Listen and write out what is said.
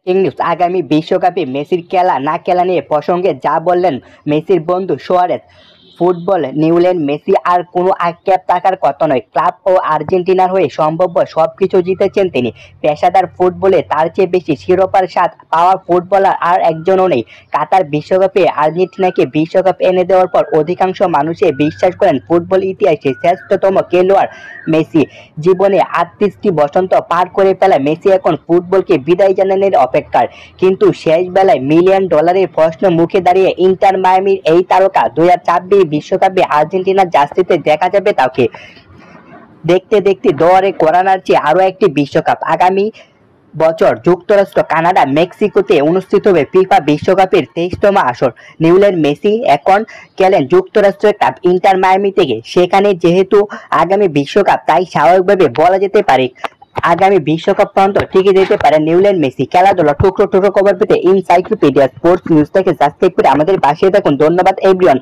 Breaking news, আগামী বিশ্বকাপে মেসির খেলা না খেলা নিয়ে প্রসঙ্গে যা বললেন মেসির বন্ধু সুয়ারেজ। ফুটবল নিউল্যান্ড মেসি আর কোনো আক্ষেপ থাকার কথা নয়। ক্লাব ও আর্জেন্টিনার হয়ে সম্ভাব্য সবকিছু জিতেছেন তিনি। পেশাদার ফুটবলে তার চেয়ে বেশি শিরোপার স্বাদ পাওয়া ফুটবলার আর একজনও নেই। কাতার বিশ্বকাপে আর্জেন্টিনাকে বিশ্বকাপ এনে দেওয়ার পর অধিকাংশ মানুষই বিশ্বাস করেন ফুটবল ইতিহাসে শ্রেষ্ঠতম খেলোয়াড় মেসি। জীবনে ৩৮টি বসন্ত পার করে ফেলা মেসি এখন ফুটবলকে বিদায় জানানোর অপেক্ষার। কিন্তু শেষ বেলায় মিলিয়ন ডলারের প্রশ্ন মুখে দাঁড়িয়ে ইন্টার মায়ামির এই তারকা 2026 বিশ্বকাপে আর্জেন্টিনার জার্সিতে দেখা যাবে তাকে। দেখতে দেখতে দৌড়ে করা নাড়ছে আরও একটি বিশ্বকাপ। আগামী বছর যুক্তরাষ্ট্র, কানাডা, মেক্সিকোতে অনুষ্ঠিত হবে ফিফা বিশ্বকাপের 23তম আসর। নিউল্যান্ড মেসি এখন খেলেন যুক্তরাষ্ট্রের ক্লাব ইন্টার মায়ামি থেকে। সেখানে যেহেতু আগামী বিশ্বকাপ, তাই স্বাভাবিকভাবে বলা যেতে পারে আগামী বিশ্বকাপ পর্যন্ত টিকে যেতে পারে নিউল্যান্ড মেসি। খেলাধুলা টুকরো টুকরো খবর পেতে ইনসাইক্লোপিডিয়া স্পোর্টস নিউজ থেকে সাবস্ক্রাইব করে আমাদের পাশে থাকুন। ধন্যবাদ এভরিওয়ান।